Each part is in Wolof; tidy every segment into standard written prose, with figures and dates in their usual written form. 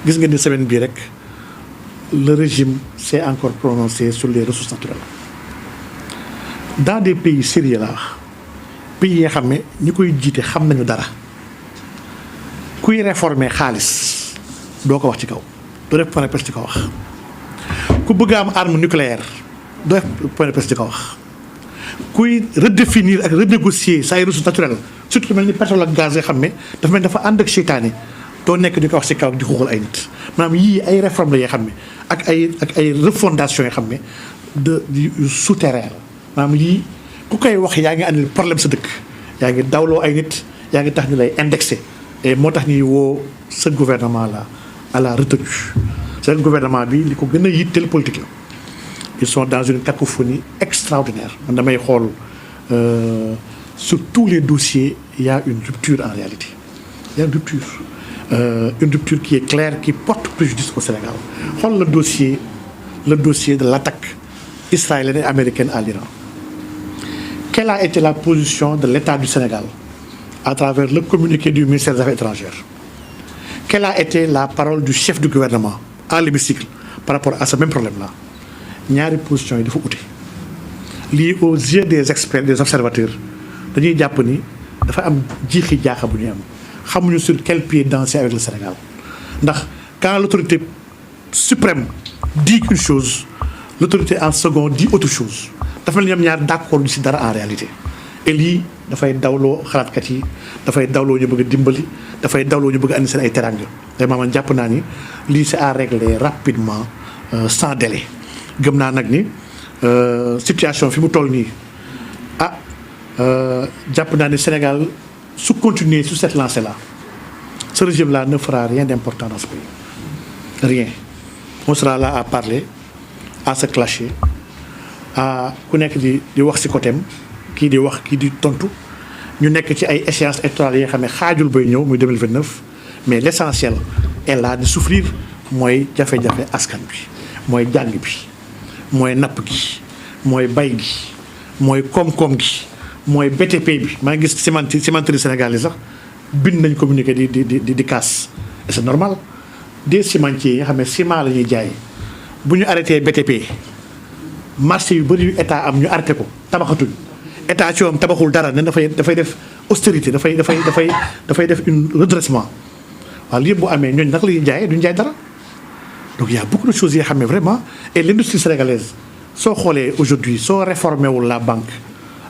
gis ngeen ni semaine bii rek le régime s'est encore prononcé sur les ressources naturelles dans des pays sérieux la wax pays yi nga xam ne ñi koy jiite xam nañu dara kuy réformer xaalis doo ko wax ci kaw doo def point de presse ci ko wax ku bëgg a am arme nucléaire doo def point de presse ci ko wax kuy redéfinir ak renégocier say ressources naturelles surtout mel ni pétrole ak gaz nga xam ne dafa mel ni dafa ànd ak seytaane doo nekk di ko wax ci kaw di xuuxal ay nit maanaam yii ay réformes la yoo xam ne ak ay refondation yoo xam ne de souterrain maanaam yii ku koy wax yaa ngi andi problème sa dëkk yaa ngi dawloo ay nit yaa ngi tax ñu lay indexé et moo tax ñuy woo ce gouvernement là à la retenue seen gouvernement bi li ko gën a yitteel politique la ils sont dans une cacophonie extraordinaire man damay xool sur tous les dossiers il y a une rupture en réalité il y a une rupture qui est claire qui porte préjudice au Sénégal xool le dossier de l'attaque israélienne et américaine à l'Iran. Quelle a été la position de l'État du Sénégal à travers le communiqué du ministère des Affaires étrangères? Quelle a été la parole du chef du gouvernement à l'hémicycle par rapport à ce même problème-là? ñaari position yi dafa ute lii aux yeux des experts des observateurs dañuy jàpp ni dafa am jiixi jaaxa bu ñuy am xamuñu sur quel pied danser avec le Sénégal ndax quand l'autorité suprême dit une chose l'autorité en second dit autre chose dafa mel ni ñoom ñaar d'accord ñu ci dara en réalité et lii dafay dawloo xalaatkat yi dafay dawloo ñu bëgg a dimbali dafay dawloo ñu bëgg a andi seen ay teranga vraiment man jàpp naa ni lii c'est à régler rapidement sans délai gëm naa nag ni situation fi mu toll nii jàpp naa ni Sénégal su continuer sur cette lancée là ce régime là ne fera rien d'important dans ce pays rien on sera là à parler à se clasher à ku nekk di wax ci côté am kii di wax kii di tontu ñu nekk ci ay échéances électorales yi nga xam ne xaajul bay ñëw muy 2029 mais l'essentiel est là de souffrir mooy jafe-jafe askan bi mooy jàng bi mooy napp gi mooy bay gi mooy koom-koom gi mooy BTP bi maa ngi gis cimenterie Sénégal yi sax bind nañ communiqué di kaas et c'est normal des cimentiers yi nga xam ne ciment la ñuy jaay bu ñu arrêté BTP marché yu bëri yu état am ñu arrêté ko tabaxatuñ état ci moom tabaxul dara ne dafay def austérité dafay def une redressement waaw lii yëpp bu amee ñooñu naka la ñuy jaayee duñ jaay dara donc il y a beaucoup de choses yi nga xam ne vraiment et l'industrie sénégalaise soo xoolee aujourd'hui soo réformé wul la banque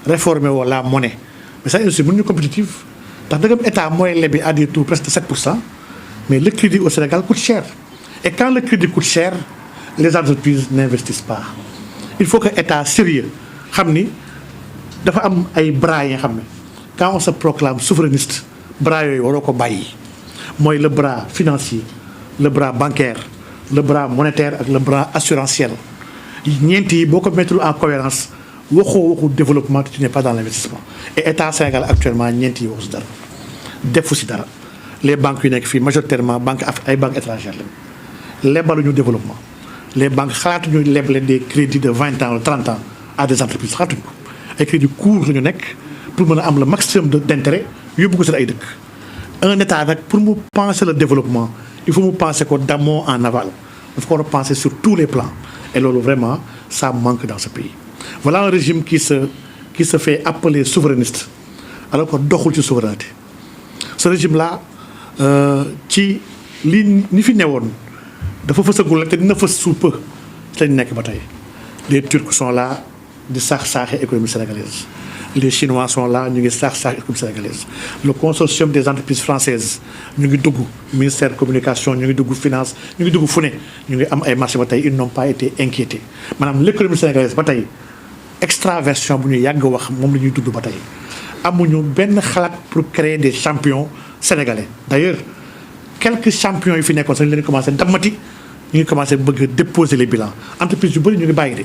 réformé wul la monnaie mais sa industrie mënuñu compétitive ndax dëggam état mooy lebi à des taux presque de 7% mais le crédit au Sénégal coûte cher et quand le crédit coûte cher les entreprises n'investissent pas il faut que état sérieux xam ni dafa am ay bras yi nga xam ne quand on se proclame souverainiste bras yooyu waroo ko bàyyi mooy le bras financier le bras bancaire le bras monétaire ak le bras assurantiel ñeent yi boo ko mettre en cohérence waxu développement tu n'es pas dans l'investissement et état Sénégal actuellement ñeent yi waxu si dara defu si dara les banques yu nekk fii majoritairement ay banques étrangères lañ lebaluñu développement les banques xalaatuñu leble des crédits de 20 ans ou 30 ans à des entreprises xalaatuñu ko ay crédits courts la ñu nekk pour mën a am le maximum d'intérêt yóbbu ko seen ay dëkk un état nag pour mu penser le développement il faut mu penser ko d'amont en aval dafa ko war a penser sur tous les plans et loolu vraiment ça manque dans ce pays voilà un régime qui se fait appeler souverainiste alors que doxul ci souveraineté ce régime là ci li ni fi newoon dafa fësagul rek te dina fës sous peu lañ nekk ba tey les Turcs sont là di saax-saaxe économie sénégalaise les Chinois sont là ñu ngi saax-saaxe économie sénégalaise le consortium des entreprises françaises ñu ngi dugg ministère communication ñu ngi dugg finance ñu ngi dugg fu ne ñu ngi am ay marché ba tey ils n'ont pas été inquiétés maanaam l'économie sénégalaise ba tey extraversion bu ñu yàgg wax moom la ñuy dund ba tey amuñu benn xalaat pour créer des champions sénégalais d'ailleurs quelques champions yu fi nekkoon sax ñu leen commencé dammati ñu ngi commencé bëgg a déposer les bilans entreprise yu bëri ñu ngi bàyyi de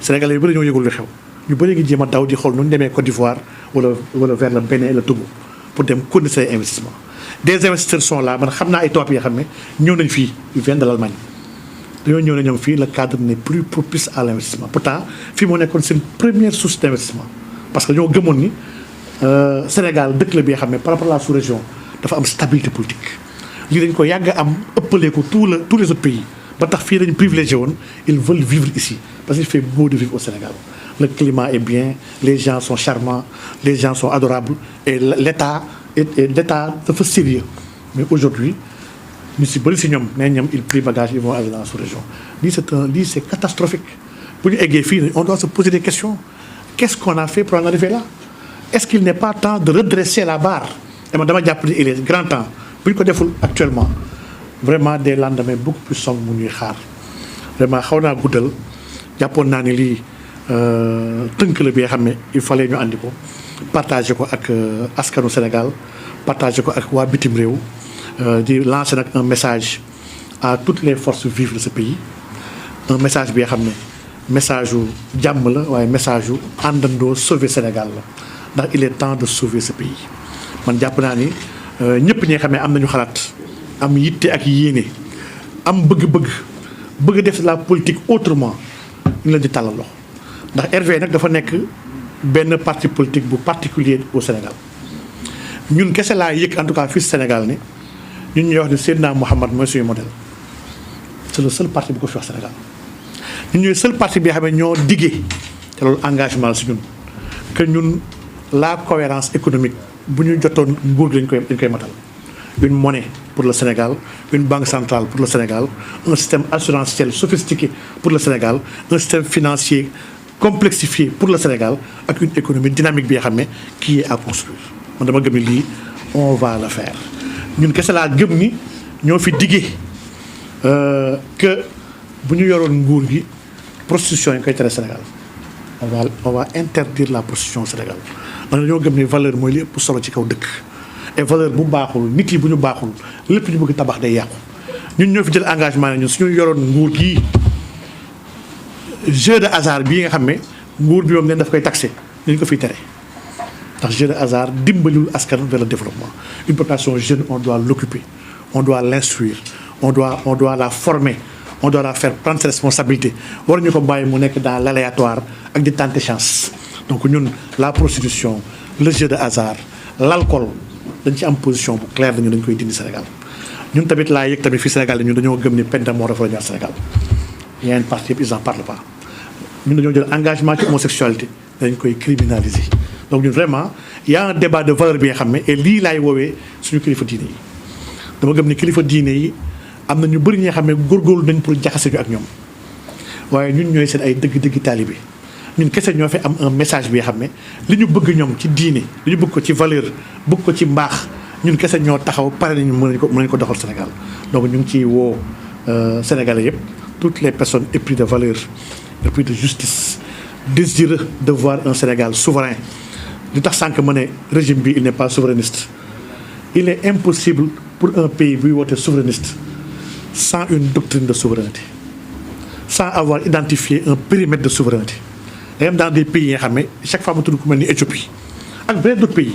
sénégalais yu bëri ñoo yëgul lu xew ñu bëri ngi jéem a daw di xool nu ñu demee Côte d'Ivoire wala vers le Bénin et le Togo pour dem continuer say investissement des investisseurs sont là man xam naa ay tubaab yi xam ne ñëw nañ fii ils viennent de l'Allemagne dañoo ñëw ne ñoom fii le cadre n'est plus propice à l'investissement pourtant fii moo nekkoon seen première source d'investissement parce que ñoo gëmoon ni Sénégal dëkk la bi nga xam ne par rapport à la sous-région dafa am stabilité politique lii dañ ko yàgg am ëppalee ko tous les autres pays ba tax fii dañu privilégié woon ils veulent vivre ici parce qu'il fait beau de vivre au Sénégal. Le climat est bien, les gens sont charmants, les gens sont adorables et l'État dafa sérieux. Mais aujourd'hui ñu si bëri si ñoom nee ñoom ils plient bagage ils vont aller dans la sous-région. lii c'est catastrophique. bu ñu eggee fii on doit se poser des questions. Qu'est-ce qu'on a fait pour en arriver là? Est-ce qu'il n'est pas temps de redresser la barre? Et man dama jàpp ni il est grand temps bu ñu ko deful actuellement vraiment des lendemains beaucoup plus sombres mu ñuy xaar. Vraiment xaw naa guddal jàppoon naa ni lii tënk la bi nga xam ne il fallait ñu andi ko partager ko ak askanu Sénégal partager ko ak waa bitim réew di lancer nag un message à toutes les forces vives de ce pays. Un message bi nga xam ne message yu jàmm la waaye message yu àndandoo sauver Sénégal la ndax il est temps de sauver ce pays. Man jàpp naa ni ñëpp ñi nga xam ne am nañu xalaat am yitte ak yéene am bëgg def la politique autrement ñu leen di tàllal loxo ndax RV nag dafa nekk benn parti politique bu particulier au Sénégal. ñun kese laa yëg en tout cas fii Sénégal ni ñun ñuy wax ni Seydina Mouhamad mooy suñu modèle. C'est le seul parti bu ko fi wax Sénégal ñun ñooy seul parti bi nga xam ne ñoo diggee te loolu engagement la si ñun que ñun la cohérence économique bu ñu jotoon nguur gi dañ koy matal. Une monnaie pour le Sénégal, une banque centrale pour le Sénégal, un système assurantiel sophistiqué pour le Sénégal, un système financier complexifié pour le Sénégal ak une économie dynamique bi nga xam ne qui est à construire. Man dama gëm ni lii on va le faire ñun kese laa gëm ni ñoo fi diggee que bu ñu yoroon nguur gi prostitution yi koy tere Sénégal on va interdire la prostitution au Sénégal ndax dañoo gëm ni valeur mooy li ëpp solo ci kaw dëkk. Et valeur bu baaxul nit yi bu ñu baaxul lépp ñu bëgg tabax day yàqu ñun ñoo fi jël engagement ne ñun suñu yoroon nguur gii jeu de hasard bii nga xam ne nguur bi moom leen daf koy taxé ñu ko fiy tere ndax jeu de hasard dimbaliwul askan vers le développement. Une population jeune on doit l'occuper, on doit l'instruire, on doit la former, on doit la faire prendre ses responsabilités waruñu ko bàyyi mu nekk dans l'aléatoire ak di tenter chance. Donc ñun la prostitution, le jeu de hasard, l'alcool dañ ci am position bu claire dañu dañ koy dindi Sénégal. Ñun tamit laa yëg tamit fii Sénégal ñun dañoo gëm ni peine de mort dafa la ñaar Sénégal. Il y a une partie yëpp ils en parlent pas. Ñun dañoo jël engagement ci homosexualité dañ koy criminaliser. Donc ñun vraiment il y a un débat de valeur bi nga xam ne et lii laay woowee suñu kilifa diine yi. Dama gëm ni kilifa diine yi am na ñu bëri ñi nga xam ne góorgóorlu nañ pour jaxase ñu ak ñoom waaye ñun ñooy seen ay dëgg-dëgg taalibe ñun kese ñoo fi am un message bi nga xam ne li ñu bëgg ñoom ci diine li ñu bëgg ko ci valeur bëgg ko ci mbaax ñun kese ñoo taxaw pare nañu mën nañ ko doxal Sénégal. Donc ñu ngi ciy woo Sénégalais yëpp toutes les personnes épris de valeur épris de justice désireux de voir un Sénégal souverain. Li tax sànq ma ne régime bi il n'est pas souverainiste. Il est impossible pour un pays buy woote souverainiste sans une doctrine de souveraineté sans avoir identifié un périmètre de souveraineté. Dans des pays yi nga xam ne chaque fois mu tudd ku mel ni Éthiopie ak beneen d'autres pays